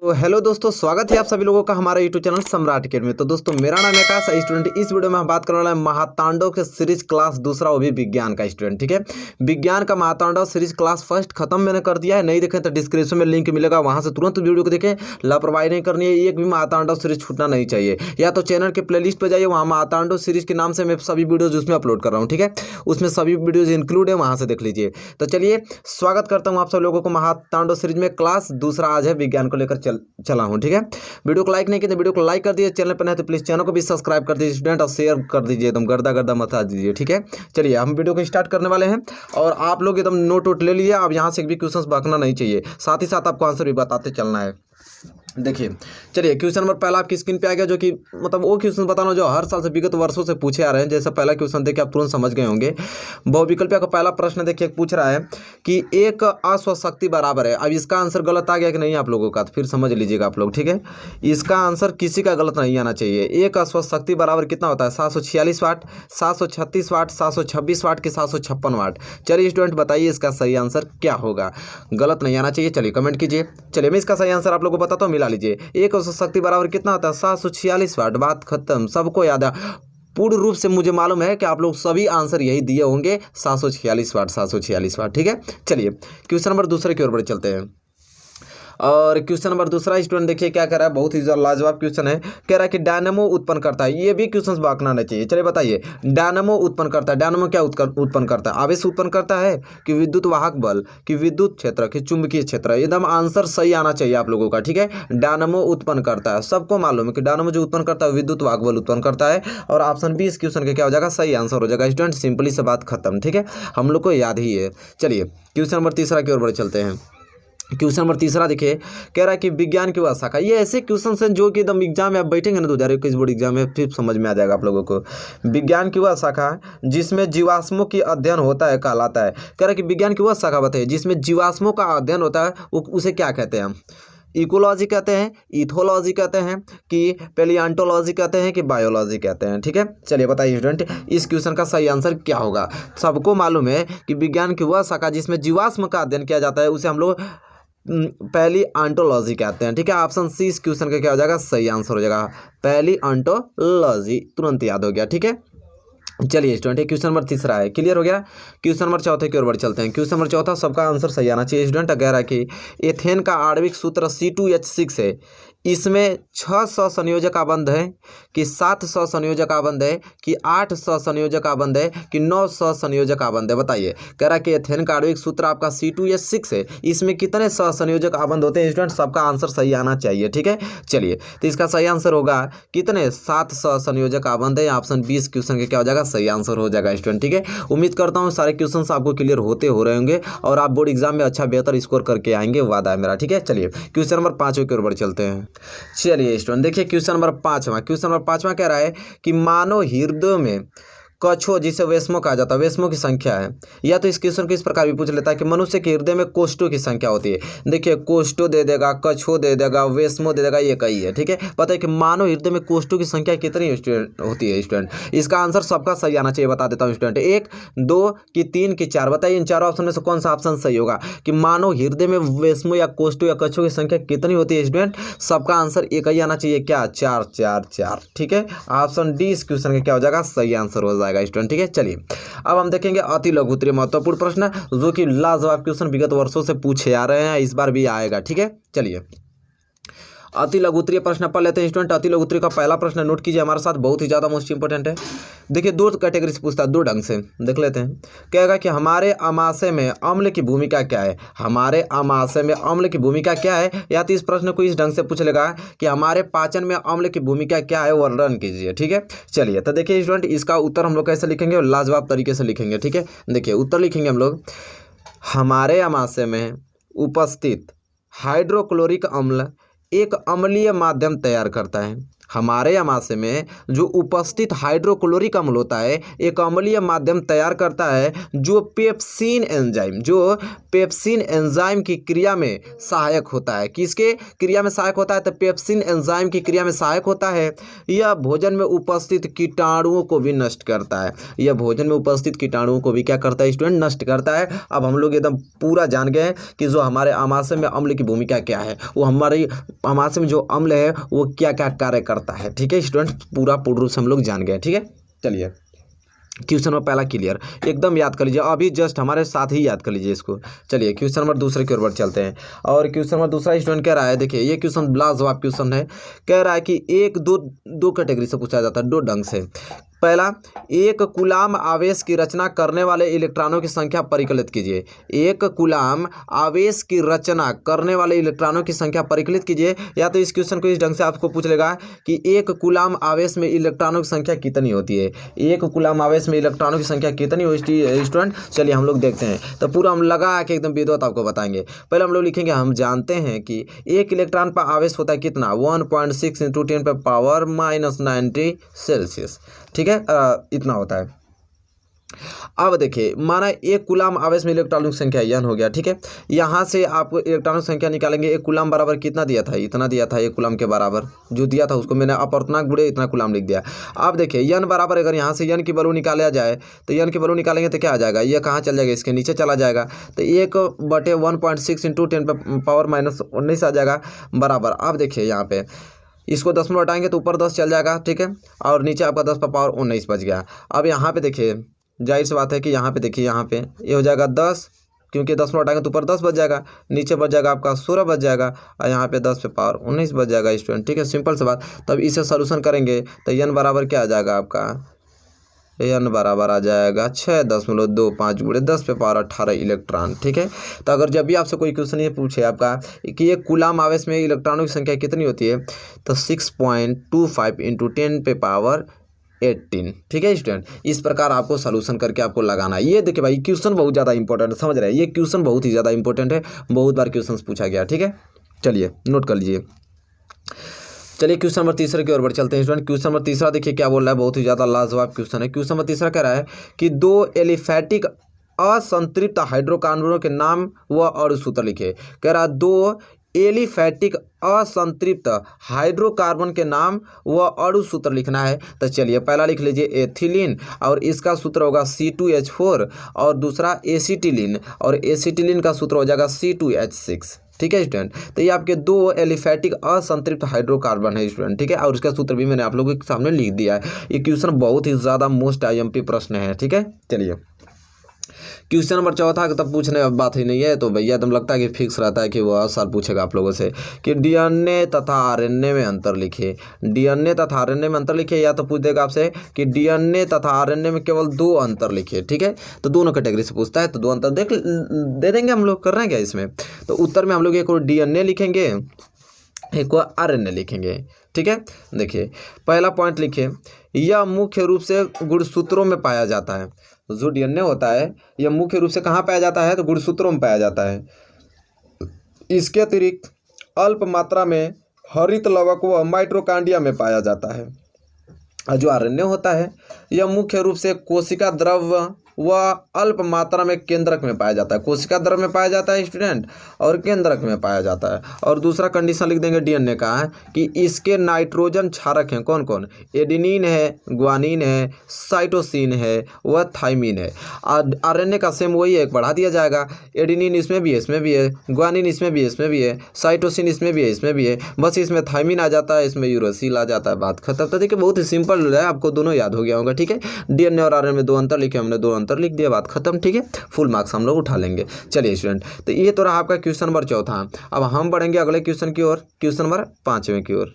तो हेलो दोस्तों, स्वागत है आप सभी लोगों का हमारे यूट्यूब चैनल सम्राट अकेडमी में। तो दोस्तों, मेरा नाम है आकाश स्टूडेंट। इस वीडियो में हम बात करने वाला है महातांडव के सीरीज क्लास दूसरा, वो भी विज्ञान का स्टूडेंट। ठीक है, विज्ञान का महातांडव सीरीज क्लास फर्स्ट खत्म मैंने कर दिया है। नहीं देखें तो डिस्क्रिप्शन में लिंक मिलेगा, वहां से तुरंत वीडियो को देखें। लापरवाही नहीं करनी है, एक भी महातांडव सीरीज छूटना नहीं चाहिए। या तो चैनल के प्लेलिस्ट पर जाइए, वहाँ महातांडव सीरीज के नाम से मैं सभी वीडियोज उसमें अपलोड कर रहा हूँ। ठीक है, उसमें सभी वीडियोज इंक्लूड है, वहाँ से देख लीजिए। तो चलिए, स्वागत करता हूँ आप सब लोगों को महातांडव सीरीज में। क्लास दूसरा आज है, विज्ञान को लेकर चला हूँ। ठीक है, वीडियो को लाइक नहीं किया तो वीडियो को लाइक कर दीजिए। चैनल पर नहीं तो प्लीज चैनल को भी सब्सक्राइब कर दीजिए स्टूडेंट, और शेयर कर दीजिए, एकदम गर्दा गर्दा मचा दीजिए। ठीक है, चलिए हम वीडियो को स्टार्ट करने वाले हैं। और आप लोग एकदम नोट वोट ले लीजिए। अब यहाँ से भी क्वेश्चन भागना नहीं चाहिए, साथ ही साथ आपको आंसर भी बताते चलना है। देखिए, चलिए क्वेश्चन नंबर पहला आपकी स्क्रीन पे आ गया, जो कि मतलब वो क्वेश्चन बताना जो हर साल से विगत वर्षों से पूछे आ रहे हैं। जैसा पहला क्वेश्चन देखिए, आप तुरंत समझ गए होंगे। बहुविकल्पीय का पहला प्रश्न देखिए, पूछ रहा है कि एक अश्वशक्ति बराबर है। अब इसका आंसर गलत आ गया कि नहीं आप लोगों का, तो फिर समझ लीजिएगा आप लोग। ठीक है, इसका आंसर किसी का गलत नहीं आना चाहिए। एक अश्वशक्ति बराबर कितना होता है? 746 वाट, 736 वाट, 726 वाट की 756 वाट। चलिए स्टूडेंट, बताइए इसका सही आंसर क्या होगा। गलत नहीं आना चाहिए, चलिए कमेंट कीजिए। चलिए मैं इसका सही आंसर आप लोगों को बताता हूँ, मिला लीजिए। एक शक्ति बराबर कितना होता है? 746 वाट। बात खत्म, सबको याद है। पूर्ण रूप से मुझे मालूम है कि आप लोग सभी आंसर यही दिए होंगे, 746 वाट, 746 वाट। ठीक है, चलिए क्वेश्चन नंबर दूसरे की ओर बढ़े चलते हैं। और क्वेश्चन नंबर दूसरा स्टूडेंट देखिए क्या कह रहा है, बहुत ही लाजवाब क्वेश्चन है। कह रहा है कि डायनेमो उत्पन्न करता है। ये भी क्वेश्चन बांकना नहीं चाहिए। चलिए बताइए, डायनेमो उत्पन्न करता है। डायनेमो क्या उत्पन्न करता है? आवेश उत्पन्न करता है कि विद्युत वाहक बल, कि विद्युत क्षेत्र, कि चुंबकीय क्षेत्र? एकदम आंसर सही आना चाहिए आप लोगों का। ठीक है, डायनेमो उत्पन्न करता है, सबको मालूम है कि डायनेमो जो उत्पन्न करता है विद्युत वाहक बल उत्पन्न करता है। और ऑप्शन बी इस क्वेश्चन का क्या हो जाएगा? सही आंसर हो जाएगा स्टूडेंट। सिंपली से बात खत्म। ठीक है, हम लोग को याद ही है। चलिए क्वेश्चन नंबर तीसरा की ओर बढ़े चलते हैं। क्वेश्चन नंबर तीसरा देखिए, कह रहा है कि विज्ञान की वह शाखा। ये ऐसे क्वेश्चन हैं जो कि एकदम एग्जाम में आप बैठेंगे ना 2021 बोर्ड एग्जाम में, फिर समझ में आ जाएगा आप लोगों को। विज्ञान की वह शाखा जिसमें जीवाश्मों की अध्ययन होता है कहलाता है। कह रहा है कि विज्ञान की वह शाखा बताइए जिसमें जीवाश्मों का अध्ययन होता है, उसे क्या कहते हैं? इकोलॉजी कहते हैं, इथोलॉजी कहते हैं, कि पैलियोंटोलॉजी कहते हैं, कि बायोलॉजी कहते हैं? ठीक है, चलिए बताइए स्टूडेंट, इस क्वेश्चन का सही आंसर क्या होगा। सबको मालूम है कि विज्ञान की वह शाखा जिसमें जीवाश्म का अध्ययन किया जाता है उसे हम लोग पहली ऑन्टोलॉजी कहते हैं। ठीक है, ऑप्शन सी इस क्वेश्चन का क्या हो जाएगा? सही आंसर हो जाएगा पहली ऑन्टोलॉजी। तुरंत याद हो गया। ठीक है, चलिए स्टूडेंट, क्वेश्चन नंबर तीसरा है, क्लियर हो गया। क्वेश्चन नंबर चौथे की ओर बढ़ चलते हैं। क्वेश्चन नंबर चौथा सबका आंसर सही आना चाहिए स्टूडेंट। कह रहा है कि एथेन का आणविक सूत्र C2H6 है। इसमें 600 संयोजक आबंध है, कि 700 संयोजक आबंध है, कि 800 संयोजक आबंध है, कि 900 संयोजक आबंध है? बताइए। कह रहा है कि एथेन का आणविक सूत्र आपका C2H6 है, इसमें कितने संयोजक आबंध होते हैं स्टूडेंट? सबका आंसर सही आना चाहिए। ठीक है, चलिए तो इसका सही आंसर होगा कितने? 700 संयोजक आबंध है। ऑप्शन 20 क्वेश्चन का क्या हो जाएगा? सही आंसर हो जाएगा स्टूडेंट। ठीक है, उम्मीद करता हूँ सारे क्वेश्चन आपको क्लियर हो रहे होंगे और आप बोर्ड एग्जाम में अच्छा बेहतर स्कोर करके आएंगे, वादा है मेरा। ठीक है, चलिए क्वेश्चन नंबर 5 की ओर बढ़ चलते हैं। चलिए स्टूडेंट देखिए, क्वेश्चन नंबर पांचवा कह रहा है कि मानव हृदय में कछुओं, जिसे वेस्मो कहा जाता है, वेस्मो की संख्या है। या तो इस क्वेश्चन को इस प्रकार भी पूछ लेता है कि मनुष्य के हृदय में कोष्ठों की संख्या होती है। देखिए, कोष्ठों दे देगा, कछुओं दे देगा, वेस्मो दे देगा, ये कई है। ठीक है, पता है कि मानव हृदय में कोष्ठों की संख्या कितनी स्टूडेंट होती है स्टूडेंट? इसका आंसर सबका सही आना चाहिए, बता देता हूँ स्टूडेंट। 1, 2 कि 3 कि 4? बताइए इन चारों ऑप्शन में से कौन सा ऑप्शन सही होगा कि मानव हृदय में वेस्मो या कोष्ठों या कछुओं की संख्या कितनी होती है स्टूडेंट? सबका आंसर एक ही आना चाहिए, क्या? 4 4 4। ठीक है, ऑप्शन डी इस क्वेश्चन का क्या हो जाएगा? सही आंसर हो जाएगा स्टूडेंट। ठीक है, चलिए अब हम देखेंगे अति लघु उत्तरीय महत्वपूर्ण प्रश्न, जो कि लाजवाब क्वेश्चन विगत वर्षों से पूछे आ रहे हैं, इस बार भी आएगा। ठीक है, चलिए अति लघु उत्तरीय प्रश्न पढ़ लेते हैं स्टूडेंट। अति लघु उत्तरीय का पहला प्रश्न नोट कीजिए हमारे साथ, बहुत ही ज्यादा मोस्ट इंपोर्टेंट है। देखिए, 2 कैटेगरी से पूछता है, 2 ढंग से देख लेते हैं। कहेगा कि हमारे आमाशय में अम्ल की भूमिका क्या है? हमारे आमाशय में अम्ल की भूमिका क्या है? या तो इस प्रश्न को इस ढंग से पूछ लेगा कि हमारे पाचन में अम्ल की भूमिका क्या है, वर्णन कीजिए। ठीक है, चलिए तो देखिए स्टूडेंट, इसका उत्तर हम लोग कैसे लिखेंगे? लाजवाब तरीके से लिखेंगे। ठीक है, देखिए उत्तर लिखेंगे हम लोग, हमारे आमाशय में उपस्थित हाइड्रोक्लोरिक अम्ल एक अम्लीय माध्यम तैयार करता है। हमारे अमाशय में जो उपस्थित हाइड्रोक्लोरिक अम्ल होता है एक अम्लीय माध्यम तैयार करता है जो पेप्सिन एंजाइम की क्रिया में सहायक होता है। किसके क्रिया में सहायक होता है? तो पेप्सिन एंजाइम की क्रिया में सहायक होता है। यह भोजन में उपस्थित कीटाणुओं को भी नष्ट करता है। यह भोजन में उपस्थित कीटाणुओं को भी क्या करता है स्टूडेंट? नष्ट करता है। अब हम लोग एकदम पूरा जान गए कि जो हमारे अमाशय में अम्ल की भूमिका क्या है, वो हमारे अमाशय में जो अम्ल है वो क्या क्या कार्य करता है। ठीक है स्टूडेंट, पूरा पूर्ण रूप से हम लोग जान गए। ठीक है, चलिए क्वेश्चन नंबर पहला क्लियर, एकदम याद कर लीजिए, अभी जस्ट हमारे साथ ही याद कर लीजिए इसको। चलिए क्वेश्चन नंबर दूसरे की ओर बढ़ चलते हैं। और क्वेश्चन नंबर दूसरा स्टूडेंट कह रहा है, देखिए ये क्वेश्चन लाजवाब क्वेश्चन है। कह रहा है कि एक दो कैटेगरी से पूछा जाता है, दो ढंग से। पहला, एक कूलाम आवेश की रचना करने वाले इलेक्ट्रॉनों की संख्या परिकलित कीजिए। एक कूलाम आवेश की रचना करने वाले इलेक्ट्रॉनों की संख्या परिकलित कीजिए। या तो इस क्वेश्चन को इस ढंग से आपको पूछ लेगा कि एक कूलाम आवेश में इलेक्ट्रॉनों की संख्या कितनी होती है। एक कूलाम आवेश में इलेक्ट्रॉनों की संख्या कितनी होती है स्टूडेंट? चलिए हम लोग देखते हैं। तो पूरा हम लगा के एकदम विधिवत आपको बताएंगे। पहले हम लोग लिखेंगे, हम जानते हैं कि एक इलेक्ट्रॉन पर आवेश होता है कितना? 1.6 × 10⁻⁻90 सेल्सियस। ठीक है, इतना होता है। अब देखिए, माना एक कूलाम आवेश में इलेक्ट्रॉनों की संख्या n हो गया। ठीक है, यहाँ से आप इलेक्ट्रॉनों की संख्या निकालेंगे। एक कूलाम बराबर कितना दिया था? इतना दिया था। एक कूलाम के बराबर जो दिया था उसको मैंने अपवर्तनांक गुणे इतना कूलाम लिख दिया। अब देखिए n बराबर, अगर यहाँ से n की वैल्यू निकाला जाए तो n की वैल्यू निकालेंगे तो क्या आ जाएगा? ये कहाँ चल जाएगा? इसके नीचे चला जाएगा। तो 1/1.6 × 10⁻⁻19 आ जाएगा बराबर। अब देखिए यहाँ पे इसको 10 में हटाएंगे तो ऊपर 10 चल जाएगा। ठीक है, और नीचे आपका 10⁻⁹ बच गया। अब यहाँ पे देखिए, जाहिर सी बात है कि यहाँ पे देखिए, यहाँ पे ये हो जाएगा 10, क्योंकि 10 में हटाएंगे तो ऊपर 10 बच जाएगा, नीचे बच जाएगा आपका 16 बच जाएगा, और यहाँ पे 10⁻⁹ बच जाएगा स्टूडेंट। ठीक है, सिंपल सी बात। तब इसे सोल्यूशन करेंगे तो n बराबर क्या आ जाएगा आपका? n बराबर आ जाएगा 6.25 × 10⁻18 इलेक्ट्रॉन। ठीक है, तो अगर जब भी आपसे कोई क्वेश्चन ये पूछे आपका कि एक कूलाम आवेश में इलेक्ट्रॉनों की संख्या कितनी होती है, तो 6.25 × 10⁻18। ठीक है स्टूडेंट, इस प्रकार आपको सोल्यूशन करके आपको लगाना है। ये देखिए भाई, क्वेश्चन बहुत ज़्यादा इंपॉर्टेंट है, समझ रहे हैं? ये क्वेश्चन बहुत ही ज़्यादा इंपॉर्टेंट है, बहुत बार क्वेश्चन पूछा गया। ठीक है, चलिए नोट कर लीजिए। चलिए क्वेश्चन नंबर तीसरे की ओर बढ़ चलते हैं स्टूडेंट। क्वेश्चन नंबर तीसरा देखिए क्या बोल रहा है, बहुत ही ज़्यादा लाजवाब क्वेश्चन है। क्वेश्चन नंबर तीसरा कह रहा है कि 2 एलिफैटिक असंतृप्त हाइड्रोकार्बनों के नाम व अणु सूत्र लिखे। कह रहा है 2 एलिफैटिक असंतृप्त हाइड्रोकार्बन के नाम व अणु सूत्र लिखना है। तो चलिए पहला लिख लीजिए एथिलीन, और इसका सूत्र होगा C2H4, और दूसरा एसिटिलीन, और एसिटिलीन का सूत्र हो जाएगा C2H6। ठीक है स्टूडेंट, तो ये आपके 2 एलिफैटिक असंतृप्त हाइड्रोकार्बन है स्टूडेंट। ठीक है, और उसका सूत्र भी मैंने आप लोगों के सामने लिख दिया है। ये क्वेश्चन बहुत ही ज़्यादा मोस्ट IMP प्रश्न है। ठीक है, चलिए क्वेश्चन नंबर चौथा तब पूछने अब बात ही नहीं है, तो भैया एकदम लगता है कि फिक्स रहता है कि वो हर साल पूछेगा आप लोगों से कि DNA तथा RNA में अंतर लिखिए। DNA तथा RNA में अंतर लिखिए, या तो पूछ देगा आपसे कि DNA तथा RNA में केवल 2 अंतर लिखिए। ठीक है, तो दोनों कैटेगरी से पूछता है, तो 2 अंतर दे देंगे हम लोग। कर रहे हैं क्या इसमें? तो उत्तर में हम लोग एक और DNA लिखेंगे, एक और RNA लिखेंगे। ठीक है, देखिए पहला पॉइंट लिखिए, यह मुख्य रूप से गुणसूत्रों में पाया जाता है। जो DNA होता है यह मुख्य रूप से कहाँ पाया जाता है? तो गुणसूत्रों में पाया जाता है। इसके अतिरिक्त अल्प मात्रा में हरित लवक व माइटोकॉन्ड्रिया में पाया जाता है। और जो RNA होता है यह मुख्य रूप से कोशिका द्रव्य व अल्प मात्रा में केंद्रक में पाया जाता है। कोशिका द्रव्य में पाया जाता है स्टूडेंट, और केंद्रक में पाया जाता है। और दूसरा कंडीशन लिख देंगे DNA का है कि इसके नाइट्रोजन क्षारक हैं। कौन कौन? एडेनिन है, ग्वानिन है, साइटोसिन है, व थाइमिन है। और RNA का सेम वही है, एक बढ़ा दिया जाएगा। एडेनिन इसमें भी है, इसमें भी है, ग्वानिन इसमें भी है, इसमें भी है, साइटोसिन इसमें भी है, इसमें भी है, बस इसमें थाइमिन आ जाता है, इसमें यूरोसिल आ जाता है, बात खत्म। तो देखिए बहुत ही सिंपल है, आपको दोनों याद हो गया होगा। ठीक है, DNA और RNA में 2 अंतर लिखे, हमने 2 अंतर लिख दिया, बात खत्म। ठीक है, फुल मार्क्स हम लोग उठा लेंगे। चलिए स्टूडेंट, तो ये तो रहा आपका क्वेश्चन नंबर चौथा। अब हम बढ़ेंगे अगले क्वेश्चन की ओर, क्वेश्चन नंबर 5वें की ओर।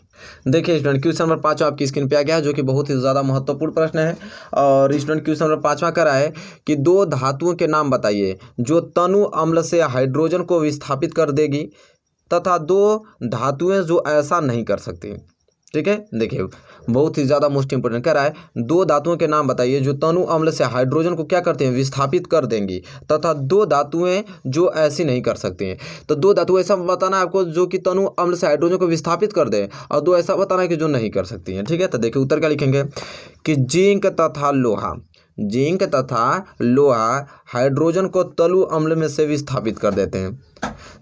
देखिए स्टूडेंट, क्वेश्चन नंबर 5 आपकी स्क्रीन पे आ गया है, जो कि बहुत ही ज़्यादा महत्वपूर्ण प्रश्न है। और स्टूडेंट क्वेश्चन नंबर 5वां करा है कि 2 धातुओं के नाम बताइए जो तनु अम्ल से हाइड्रोजन को विस्थापित कर देगी, तथा 2 धातुएं जो ऐसा नहीं कर सकती। ठीक है, देखिए बहुत ही ज़्यादा मोस्ट इंपोर्टेंट कह रहा है, दो धातुओं के नाम बताइए जो तनु अम्ल से हाइड्रोजन को क्या करते हैं, विस्थापित कर देंगी, तथा दो धातुएं जो ऐसी नहीं कर सकती हैं। तो दो धातु ऐसा बताना है आपको जो कि तनु अम्ल से हाइड्रोजन को विस्थापित कर दे, और दो ऐसा बताना है कि जो नहीं कर सकती हैं। ठीक है, तो देखिए उत्तर क्या लिखेंगे कि जिंक तथा लोहा, जिंक तथा लोहा हाइड्रोजन को तनु अम्ल में से विस्थापित कर देते हैं।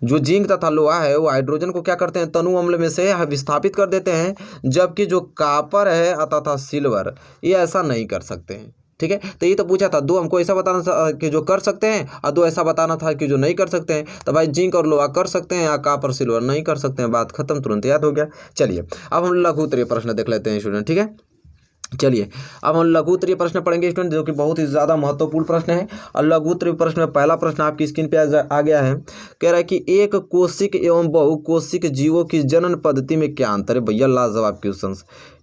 जो जिंक तथा लोहा है वो हाइड्रोजन को क्या करते हैं, तनु अम्ल में से विस्थापित कर देते हैं, जबकि जो कॉपर है तथा सिल्वर ये ऐसा नहीं कर सकते हैं। ठीक है, तो ये तो पूछा था, दो हमको ऐसा बताना था कि जो कर सकते हैं और दो ऐसा बताना था कि जो नहीं कर सकते हैं। तो भाई जिंक और लोहा कर सकते हैं या कॉपर सिल्वर नहीं कर सकते हैं, बात खत्म, तुरंत याद हो गया। चलिए अब हम लघु उत्तरीय प्रश्न देख लेते हैं स्टूडेंट। ठीक है, चलिए अब हम लघु उत्तरीय प्रश्न पढ़ेंगे स्टूडेंट, जो कि बहुत ही ज़्यादा महत्वपूर्ण प्रश्न है। और लघु उत्तरीय प्रश्न में पहला प्रश्न आपकी स्क्रीन पे आ गया है, कह रहा है कि एक कोशिक एवं बहुकोशिक जीवों की जनन पद्धति में क्या अंतर है। भैया लाजवाब क्वेश्चन।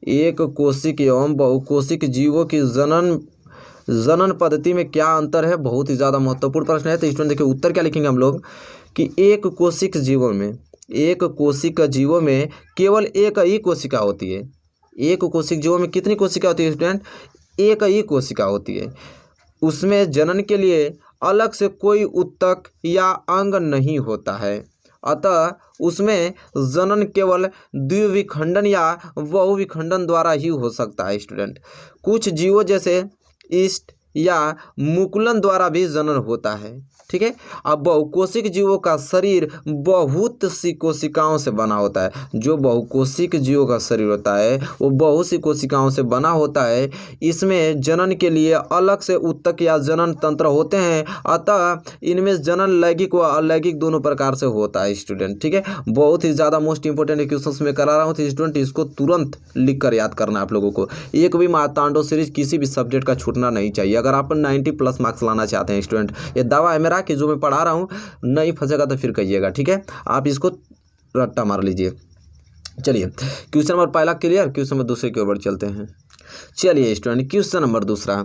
एक कोशिक एवं बहुकोशिक जीवों की जनन पद्धति में क्या अंतर है, बहुत ही ज़्यादा महत्वपूर्ण प्रश्न है। तो स्टूडेंट देखिए उत्तर क्या लिखेंगे हम लोग कि एक कोशिक जीवों में केवल एक ही कोशिका होती है। एक कोशिक जीवों में कितनी कोशिका होती है स्टूडेंट, एक ही कोशिका होती है। उसमें जनन के लिए अलग से कोई उत्तक या अंग नहीं होता है, अतः उसमें जनन केवल द्विविखंडन या बहुविखंडन द्वारा ही हो सकता है स्टूडेंट। कुछ जीवों जैसे ईस्ट या मुकुलन द्वारा भी जनन होता है। ठीक है, अब बहुकोशिक जीवों का शरीर बहुत सी कोशिकाओं से बना होता है। जो बहुकोशिक जीवों का शरीर होता है वो बहुत सी कोशिकाओं से बना होता है। इसमें जनन के लिए अलग से उत्तक या जनन तंत्र होते हैं, अतः इनमें जनन लैंगिक व अलैंगिक दोनों प्रकार से होता है स्टूडेंट। ठीक है, बहुत ही ज़्यादा मोस्ट इंपोर्टेंट क्वेश्चन में करा रहा हूँ, तो स्टूडेंट इसको तुरंत लिख कर याद करना आप लोगों को। एक भी महातांडव सीरीज किसी भी सब्जेक्ट का छूटना नहीं चाहिए। अगर आप 90+ मार्क्स लाना चाहते हैं स्टूडेंट, ये दावा है मेरा कि जो मैं पढ़ा रहा हूँ नहीं फंसेगा तो फिर कहिएगा। ठीक है, आप इसको रट्टा मार लीजिए। चलिए क्वेश्चन नंबर पहला क्लियर, क्वेश्चन नंबर दूसरे की ओर चलते हैं। चलिए स्टूडेंट क्वेश्चन नंबर दूसरा,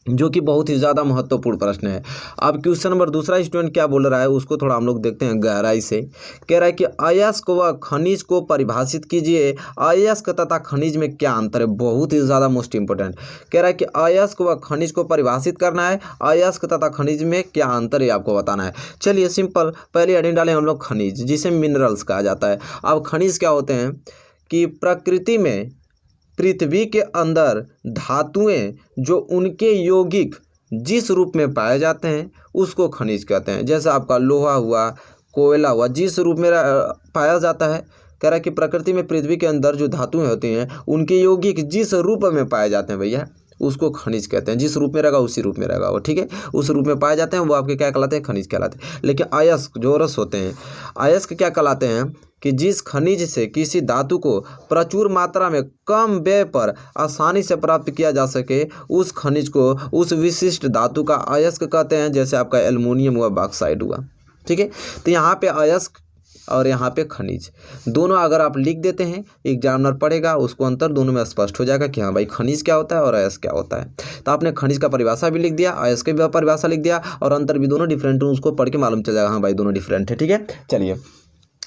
जो कि बहुत ही ज़्यादा महत्वपूर्ण प्रश्न है। अब क्वेश्चन नंबर दूसरा स्टूडेंट क्या बोल रहा है उसको थोड़ा हम लोग देखते हैं गहराई से। कह रहा है कि अयस्क व खनिज को परिभाषित कीजिए। अयस्क तथा खनिज में क्या अंतर है, बहुत ही ज़्यादा मोस्ट इंपोर्टेंट। कह रहा है कि अयस्क व खनिज को परिभाषित करना है, अयस्क तथा खनिज में क्या अंतर है आपको बताना है। चलिए सिंपल, पहले हेडिंग डालें हम लोग खनिज, जिसे मिनरल्स कहा जाता है। अब खनिज क्या होते हैं कि प्रकृति में पृथ्वी के अंदर धातुएं जो उनके यौगिक जिस रूप में पाए जाते हैं उसको खनिज कहते हैं। जैसे आपका लोहा हुआ, कोयला हुआ, जिस रूप में पाया जाता है। कह रहा है कि प्रकृति में पृथ्वी के अंदर जो धातुएं होती हैं उनके यौगिक जिस रूप में पाए जाते हैं भैया उसको खनिज कहते हैं। जिस रूप में रहेगा उसी रूप में रहेगा वो। ठीक है, उस रूप में पाए जाते हैं वो आपके क्या कहलाते हैं, खनिज कहलाते हैं। लेकिन अयस्क जो रस होते हैं, अयस्क क्या कहलाते हैं कि जिस खनिज से किसी धातु को प्रचुर मात्रा में कम व्यय पर आसानी से प्राप्त किया जा सके उस खनिज को, उस विशिष्ट धातु का अयस्क कहते हैं। जैसे आपका एल्युमिनियम हुआ, बॉक्साइड हुआ। ठीक है, तो यहाँ पे अयस्क और यहाँ पे खनिज दोनों अगर आप लिख देते हैं, एग्जामिनर पढ़ेगा उसको अंतर दोनों में स्पष्ट हो जाएगा कि हाँ भाई खनिज क्या होता है और अयस्क क्या होता है। तो आपने खनिज का परिभाषा भी लिख दिया, अयस्क की भी परिभाषा लिख दिया, और अंतर भी दोनों डिफरेंट है, उसको पढ़ के मालूम चल जाएगा हाँ भाई दोनों डिफरेंट है। ठीक है, चलिए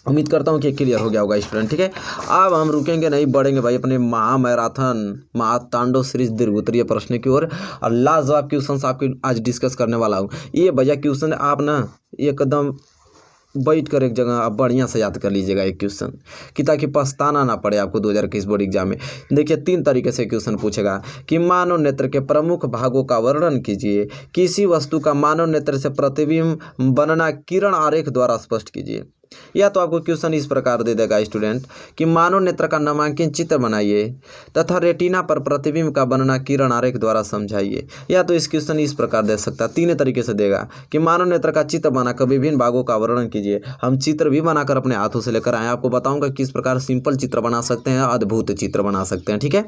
उम्मीद करता हूँ कि क्लियर हो गया होगा स्टूडेंट। ठीक है, अब हम रुकेंगे नहीं, बढ़ेंगे भाई अपने महातांडव सीरीज दीर्घ उत्तरीय प्रश्न की ओर। और लाजवाब क्वेश्चन आपके आज डिस्कस करने वाला हूँ। ये भैया क्वेश्चन आप ना एकदम बैठ कर एक जगह आप बढ़िया से याद कर लीजिएगा एक क्वेश्चन, कि ताकि पछताना ना पड़े आपको 2021 बोर्ड एग्जाम में। देखिए 3 तरीके से क्वेश्चन पूछेगा कि मानव नेत्र के प्रमुख भागों का वर्णन कीजिए। किसी वस्तु का मानव नेत्र से प्रतिबिंब बनना किरण आरेख द्वारा स्पष्ट कीजिए। या तो आपको क्वेश्चन इस प्रकार दे देगा स्टूडेंट कि मानव नेत्र का नामांकित चित्र बनाइए तथा रेटिना पर प्रतिबिंब का बनना किरण आरेख द्वारा समझाइए। या तो इस क्वेश्चन इस प्रकार दे सकता है, 3 तरीके से देगा कि मानव नेत्र का चित्र बनाकर विभिन्न भागों का वर्णन कीजिए। हम चित्र भी बनाकर अपने हाथों से लेकर आए, आपको बताऊंगा किस प्रकार सिंपल चित्र बना सकते हैं, अद्भुत चित्र बना सकते हैं। ठीक है,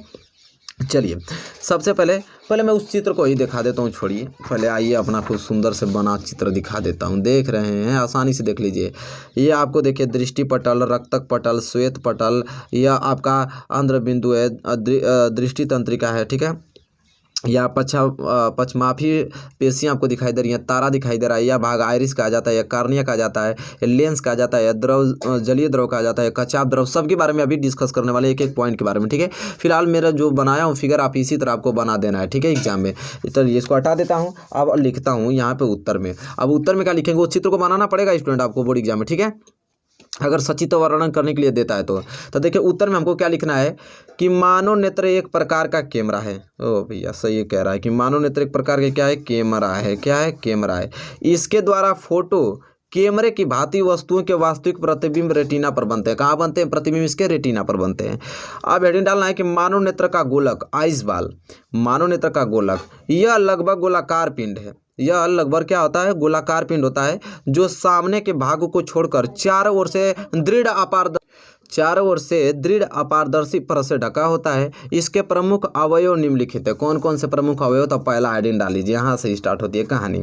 चलिए सबसे पहले मैं उस चित्र को ही दिखा देता हूँ। छोड़िए, पहले आइए अपना कुछ सुंदर से बना चित्र दिखा देता हूँ। देख रहे हैं, आसानी से देख लीजिए। ये आपको देखिए दृष्टि पटल, रक्तक पटल, श्वेत पटल, यह आपका आंध्र बिंदु है, दृष्टि तंत्रिका है। ठीक है, या पक्षमाफी पेशियाँ आपको दिखाई दे रही हैं, तारा दिखाई दे रहा है, या भाग आइरिस कहा जाता है, या कार्निया कहा जाता है, या लेंस कहा जाता है, या द्रव जलीय द्रव कहा जाता है, कचाप द्रव, सब के बारे में अभी डिस्कस करने वाले एक एक पॉइंट के बारे में। ठीक है, फिलहाल मेरा जो बनाया हूँ फिगर आप इसी तरह आपको बना देना है। ठीक है, एग्जाम में। चलिए इसको हटा देता हूँ, अब लिखता हूँ यहाँ पे उत्तर में। अब उत्तर में क्या लिखेंगे, वो चित्र को बनाना पड़ेगा स्टूडेंट आपको बोर्ड एग्जाम में। ठीक है, अगर सचित्र वर्णन करने के लिए देता है तो देखिए उत्तर में हमको क्या लिखना है कि मानव नेत्र एक प्रकार का कैमरा है। ओ भैया सही कह रहा है कि मानव नेत्र एक प्रकार के क्या है, कैमरा है। क्या है, कैमरा है। इसके द्वारा फोटो कैमरे की भांति वस्तुओं के वास्तविक प्रतिबिंब रेटिना पर बनते हैं। कहाँ बनते हैं प्रतिबिंब, इसके रेटिना पर बनते हैं। अब हेडिंग डालना है कि मानव नेत्र का गोलक, आइस बाल, मानव नेत्र का गोलक यह लगभग गोलाकार पिंड है। यह लगभग क्या होता है, गोलाकार पिंड होता है, जो सामने के भाग को छोड़कर चारों ओर से दृढ़ अपारदर्शी परत से ढका होता है। इसके प्रमुख अवयव निम्नलिखित है। कौन कौन से प्रमुख अवयव, तो पहला हेडिंग डाल लीजिए, यहाँ से स्टार्ट होती है कहानी।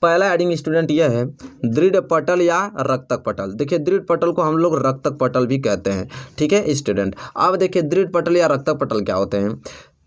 पहला हेडिंग स्टूडेंट यह है दृढ़ पटल या रक्तक पटल। देखिए दृढ़ पटल को हम लोग रक्तक पटल भी कहते हैं। ठीक है स्टूडेंट, अब देखिए दृढ़ पटल या रक्तक पटल क्या होते हैं,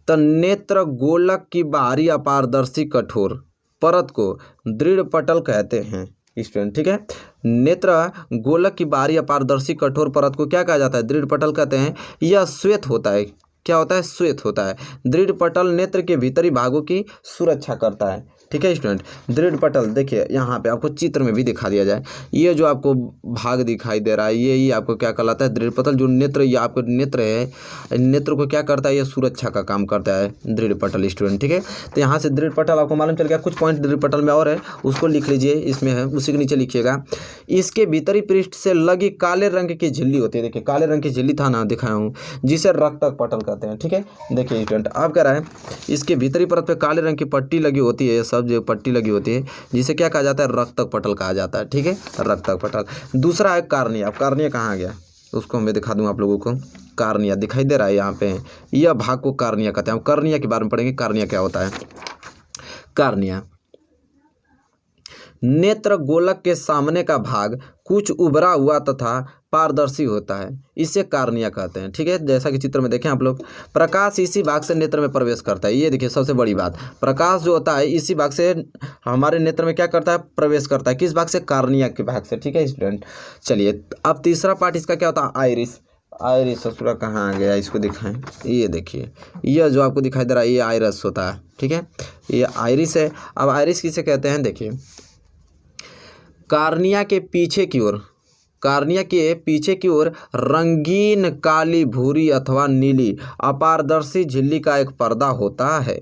तो नेत्र गोलक की बाहरी अपारदर्शी कठोर परत को दृढ़ पटल कहते हैं स्टूडेंट। ठीक है, नेत्र गोलक की बाहरी अपारदर्शी कठोर परत को क्या कहा जाता है, दृढ़ पटल कहते हैं। यह श्वेत होता है। क्या होता है, श्वेत होता है। दृढ़ पटल नेत्र के भीतरी भागों की सुरक्षा करता है। ठीक है स्टूडेंट, दृढ़ पटल देखिए यहाँ पे आपको चित्र में भी दिखा दिया जाए, ये जो आपको भाग दिखाई दे रहा है ये आपको क्या कहलाता है, दृढ़ पटल। जो नेत्र, ये आपको नेत्र है, नेत्र को क्या करता है, ये सुरक्षा का काम करता है दृढ़ पटल स्टूडेंट। ठीक है, तो यहाँ से दृढ़ पटल आपको मालूम चल गया। कुछ पॉइंट दृढ़ पटल में और है, उसको लिख लीजिए, इसमें है, उसी के नीचे लिखिएगा। इसके भीतरी पृष्ठ से लगी काले रंग की झिल्ली होती है। देखिए काले रंग की झिल्ली था ना, दिखाया हूँ, जिसे रक्तक पटल कहते हैं। ठीक है, देखिए स्टूडेंट अब कह रहा है इसके भीतरी परत पे काले रंग की पट्टी लगी होती है, सब जो पट्टी लगी होती है, जिसे क्या कहा जाता है, रक्तक पटल कहा जाता है। ठीक है, रक्तक पटल। दूसरा है कार्निया। अब कार्निया कहाँ गया, उसको मैं दिखा दूँ आप लोगों को। कार्निया दिखाई दे रहा है यहाँ पे, यह भाग को कार्निया कहते हैं। हम कार्निया के बारे में पढ़ेंगे, कार्निया क्या होता है। कार्निया नेत्र गोलक के सामने का भाग कुछ उभरा हुआ तथा पारदर्शी होता है, इसे कार्निया कहते हैं। ठीक है, जैसा कि चित्र में देखें आप लोग, प्रकाश इसी भाग से नेत्र में प्रवेश करता है। ये देखिए सबसे बड़ी बात, प्रकाश जो होता है इसी भाग से हमारे नेत्र में क्या करता है, प्रवेश करता है। किस भाग से, कार्निया के भाग से। ठीक है स्टूडेंट, चलिए अब तीसरा पार्ट इसका क्या होता है, आइरिस। आइरिस ससुरा कहाँ आ गया, इसको दिखाएं। ये देखिए, यह जो आपको दिखाई दे रहा है ये आइरिस होता है। ठीक है, ये आइरिस है। अब आइरिस किसे कहते हैं, देखिए कार्निया के पीछे की ओर रंगीन काली, भूरी अथवा नीली अपारदर्शी झिल्ली का एक पर्दा होता है।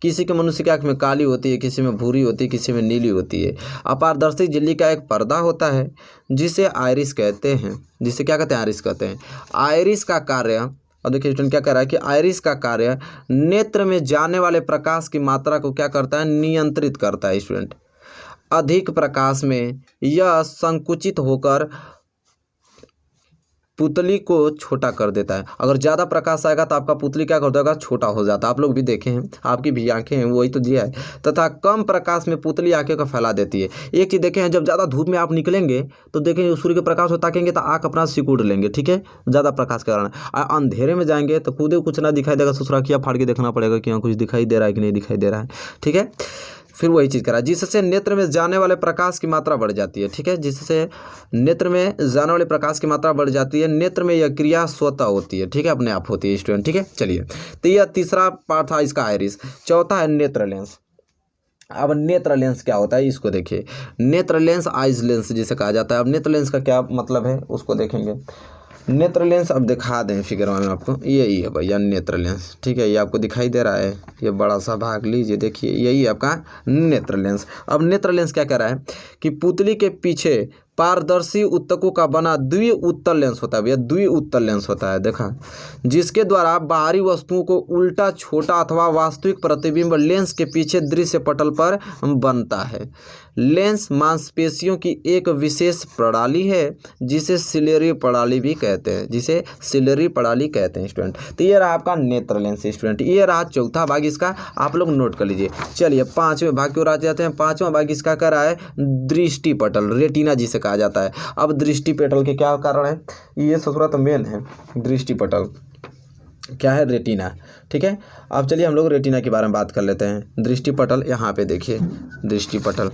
किसी के मनुष्य की आँख में काली होती है, किसी में भूरी होती है, किसी में नीली होती है। अपारदर्शी झिल्ली का एक पर्दा होता है जिसे आइरिस कहते हैं। जिसे क्या कहते हैं, आइरिस कहते हैं। आइरिस का कार्य, अब देखिए स्टूडेंट क्या कह रहा है कि आइरिस का कार्य नेत्र में जाने वाले प्रकाश की मात्रा को क्या करता है, नियंत्रित करता है स्टूडेंट। अधिक प्रकाश में यह संकुचित होकर पुतली को छोटा कर देता है। अगर ज़्यादा प्रकाश आएगा तो आपका पुतली क्या कर देगा, छोटा हो जाता है। आप लोग भी देखे हैं, आपकी भी आंखें हैं, वही तो जिया है। तथा कम प्रकाश में पुतली आंखें को फैला देती है। एक चीज़ देखें हैं, जब ज़्यादा धूप में आप निकलेंगे तो देखेंगे सूर्य के प्रकाश को ताकेंगे तो आँख अपना सिकुड़ लेंगे। ठीक है, ज़्यादा प्रकाश के कारण। अंधेरे में जाएंगे तो खुद कुछ ना दिखाई देगा, ससुरा किया फाड़ के देखना पड़ेगा कि यहाँ कुछ दिखाई दे रहा है कि नहीं दिखाई दे रहा है। ठीक है, फिर वही चीज़ करा, जिससे नेत्र में जाने वाले प्रकाश की मात्रा बढ़ जाती है। ठीक है, जिससे नेत्र में जाने वाले प्रकाश की मात्रा बढ़ जाती है। नेत्र में यह क्रिया स्वतः होती है। ठीक है, अपने आप होती है स्टूडेंट। ठीक है, चलिए तो यह तीसरा पार्ट था इसका आइरिस। चौथा है नेत्र लेंस। अब नेत्र लेंस क्या होता है, इसको देखिए। नेत्र लेंस, आइज लेंस जिसे कहा जाता है। अब नेत्र लेंस का क्या मतलब है उसको देखेंगे। नेत्र लेंस अब दिखा दें फिगर में आपको, यही है भैया नेत्र लेंस। ठीक है, ये आपको दिखाई दे रहा है, ये बड़ा सा भाग लीजिए, देखिए यही है आपका नेत्र लेंस। अब नेत्र लेंस क्या कह रहा है कि पुतली के पीछे पारदर्शी उत्तकों का बना द्वि उत्तल लेंस होता है भैया, द्वि उत्तल लेंस होता है, देखा, जिसके द्वारा बाहरी वस्तुओं को उल्टा, छोटा अथवा वास्तविक प्रतिबिंब लेंस के पीछे दृश्य पटल पर बनता है। लेंस मांसपेशियों की एक विशेष प्रणाली है जिसे सिलेरी प्रणाली भी कहते हैं, जिसे सिलेरी प्रणाली कहते हैं स्टूडेंट। तो ये रहा आपका नेत्र लेंस स्टूडेंट। ये रहा चौथा भाग इसका, आप लोग नोट कर लीजिए। चलिए पांचवें भाग की ओर आ जाते हैं। पांचवा भाग इसका क्या रहा है, दृष्टि पटल, रेटिना जिसे कहा जाता है। अब दृष्टि पटल के क्या कारण है, ये ससुरा तो मेन है दृष्टि पटल। क्या है, रेटिना। ठीक है, अब चलिए हम लोग रेटिना के बारे में बात कर लेते हैं। दृष्टिपटल, यहाँ पे देखिए दृष्टिपटल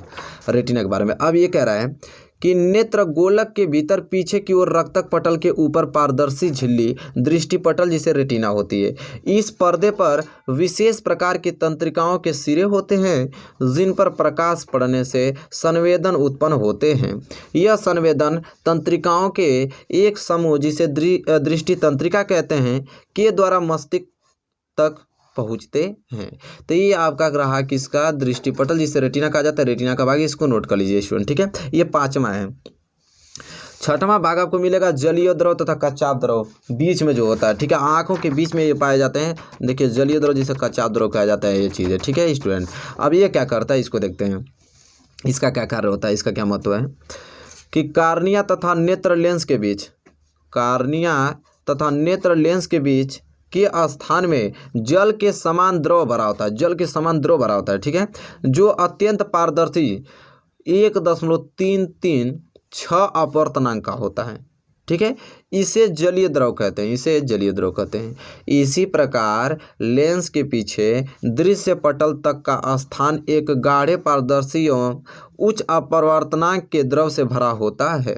रेटिना के बारे में। अब ये कह रहा है कि नेत्र गोलक के भीतर पीछे की ओर रक्तक पटल के ऊपर पारदर्शी झिल्ली दृष्टिपटल जिसे रेटिना होती है। इस पर्दे पर विशेष प्रकार की तंत्रिकाओं के सिरे होते हैं जिन पर प्रकाश पड़ने से संवेदन उत्पन्न होते हैं। यह संवेदन तंत्रिकाओं के एक समूह जिसे दृष्टि तंत्रिका कहते हैं के द्वारा मस्तिष्क तक पहुंचते हैं। तो ये आपका रहा किसका, दृष्टिपटल जिसे रेटिना कहा जाता है। रेटिना का भाग इसको नोट कर लीजिए स्टूडेंट। ठीक है, ये 5वां है। 6वां भाग आपको मिलेगा जलीय द्रव तथा कच्चाभ द्रव, बीच में जो होता है। ठीक है, आंखों के बीच में ये पाए जाते हैं। देखिए जलीय द्रव जिसे कच्चाभ द्रव कहा जाता है, ये चीज़ है। ठीक है स्टूडेंट, अब ये क्या करता है इसको देखते हैं, इसका क्या कार्य होता है, इसका क्या महत्व है कि कार्निया तथा नेत्र लेंस के बीच, कार्निया तथा नेत्र लेंस के बीच के स्थान में जल के समान द्रव भरा होता है, जल के समान द्रव भरा होता है। ठीक है, जो अत्यंत पारदर्शी 1.336 अपवर्तनांक का होता है। ठीक है, इसे जलीय द्रव कहते हैं, इसे जलीय द्रव कहते हैं। इसी प्रकार लेंस के पीछे दृश्य पटल तक का स्थान एक गाढ़े पारदर्शी एवं उच्च अपवर्तनांक के द्रव से भरा होता है।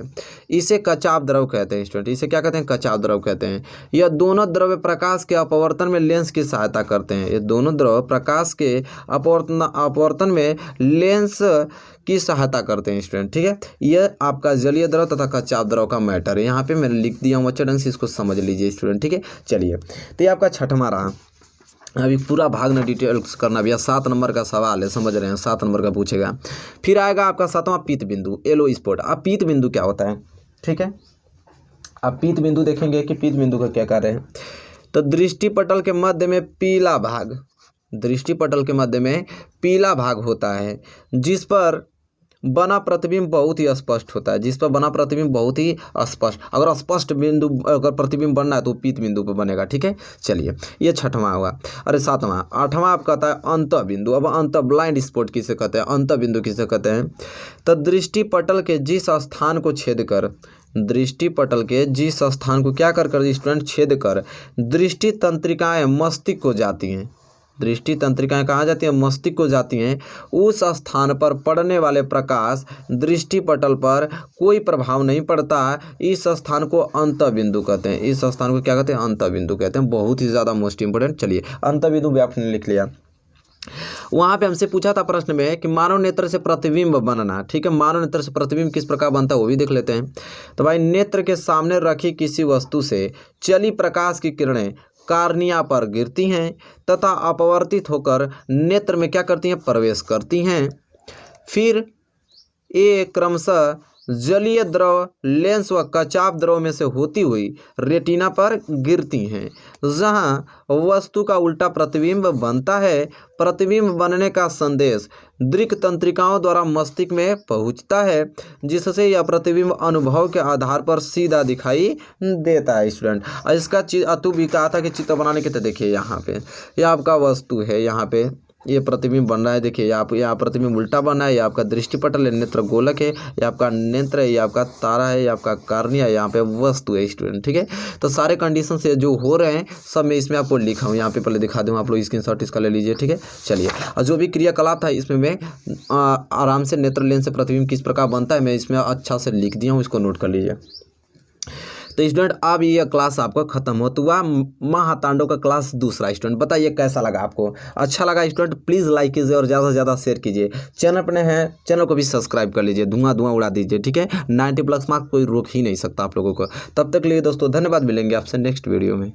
इसे कच्चाभ द्रव कहते हैं स्टूडेंट, इसे क्या कहते हैं, कच्चाभ द्रव कहते हैं। यह दोनों द्रव्य प्रकाश के अपवर्तन में लेंस की सहायता करते हैं। ये दोनों द्रव प्रकाश के अपवर्तन में लेंस की सहायता करते हैं स्टूडेंट। ठीक है, यह आपका जलीय द्रव तथा कच्चाभ द्रव का मैटर है। यहाँ पे मैंने लिख दिया हूँ, अच्छे ढंग से इसको समझ लीजिए स्टूडेंट। ठीक है, चलिए तो ये आपका 6वां रहा। अभी पूरा भाग में डिटेल्स करना भैया, 7 नंबर का सवाल है, समझ रहे हैं, 7 नंबर का पूछेगा। फिर आएगा आपका 7वां पीत बिंदु, येलो स्पॉट। अब पीत बिंदु क्या होता है, ठीक है, अब पीत बिंदु देखेंगे कि पीत बिंदु का क्या कार्य है। तो दृष्टिपटल के मध्य में पीला भाग, दृष्टिपटल के मध्य में पीला भाग होता है जिस पर बना प्रतिबिंब बहुत ही स्पष्ट होता है, जिस पर बना प्रतिबिंब बहुत ही स्पष्ट। अगर स्पष्ट बिंदु, अगर प्रतिबिंब बनना है तो पीत बिंदु पर बनेगा। ठीक है, चलिए ये 6वां हुआ। अरे 7वां, 8वां आप कहता है अंत बिंदु। अब अंत, ब्लाइंड स्पॉट किसे कहते हैं, अंत बिंदु किसे कहते हैं। तो दृष्टिपटल के जिस स्थान को छेद कर, दृष्टिपटल के जिस स्थान को क्या कर स्टूडेंट, छेद कर दृष्टि तंत्रिकाएं मस्तिष्क को जाती हैं, दृष्टि तंत्रिकाएं कहाँ जाती हैं, मस्तिष्क को जाती हैं। उस स्थान पर पड़ने वाले प्रकाश दृष्टिपटल पर कोई प्रभाव नहीं पड़ता। इस स्थान को अंत बिंदु कहते हैं, इस स्थान को क्या कहते हैं, अंत बिंदु कहते हैं। बहुत ही ज़्यादा मोस्ट इंपोर्टेंट। चलिए अंत बिंदु भी आपने लिख लिया। वहाँ पे हमसे पूछा था प्रश्न में कि मानव नेत्र से प्रतिबिंब बनना। ठीक है, मानव नेत्र से प्रतिबिंब किस प्रकार बनता है वो भी देख लेते हैं। तो भाई नेत्र के सामने रखी किसी वस्तु से चली प्रकाश की किरणें कार्निया पर गिरती हैं तथा अपवर्तित होकर नेत्र में क्या करती हैं, प्रवेश करती हैं। फिर ये क्रमशः जलीय द्रव लेंस व कच्चाभ द्रव में से होती हुई रेटिना पर गिरती हैं, जहां वस्तु का उल्टा प्रतिबिंब बनता है। प्रतिबिंब बनने का संदेश दृक् तंत्रिकाओं द्वारा मस्तिष्क में पहुंचता है, जिससे यह प्रतिबिंब अनुभव के आधार पर सीधा दिखाई देता है स्टूडेंट। इसका अतु भी कहा था कि चित्र बनाने के, तो देखिए यहाँ पे यह आपका वस्तु है, यहाँ पे ये प्रतिबिंब बन रहा है। देखिए यहाँ प्रतिबिंब उल्टा बना है। ये आपका दृष्टिपटल है, नेत्र गोलक है, ये आपका नेत्र है, ये आपका तारा है, ये आपका कार्निया है, यहाँ पे वस्तु है स्टूडेंट। ठीक है, तो सारे कंडीशन से जो हो रहे हैं सब मैं इसमें आपको लिखा हूँ, यहाँ पे पहले दिखा दूँ, आप लोग स्क्रीनशॉट इसका ले लीजिए। ठीक है, चलिए, और जो भी क्रियाकलाप था इसमें मैं आराम से नेत्र लेंस से प्रतिबिंब किस प्रकार बनता है मैं इसमें अच्छा से लिख दिया हूँ, इसको नोट कर लीजिए। तो स्टूडेंट अब ये क्लास आपका खत्म हो तो हुआ महातांडव का क्लास दूसरा। स्टूडेंट बताइए कैसा लगा आपको, अच्छा लगा स्टूडेंट प्लीज़ लाइक कीजिए और ज़्यादा से ज़्यादा शेयर कीजिए। चैनल पर हैं, चैनल को भी सब्सक्राइब कर लीजिए, धुआं उड़ा दीजिए। ठीक है, 90+ मार्क्स कोई रोक ही नहीं सकता आप लोगों को। तब तक के लिए दोस्तों धन्यवाद, मिलेंगे आपसे नेक्स्ट वीडियो में।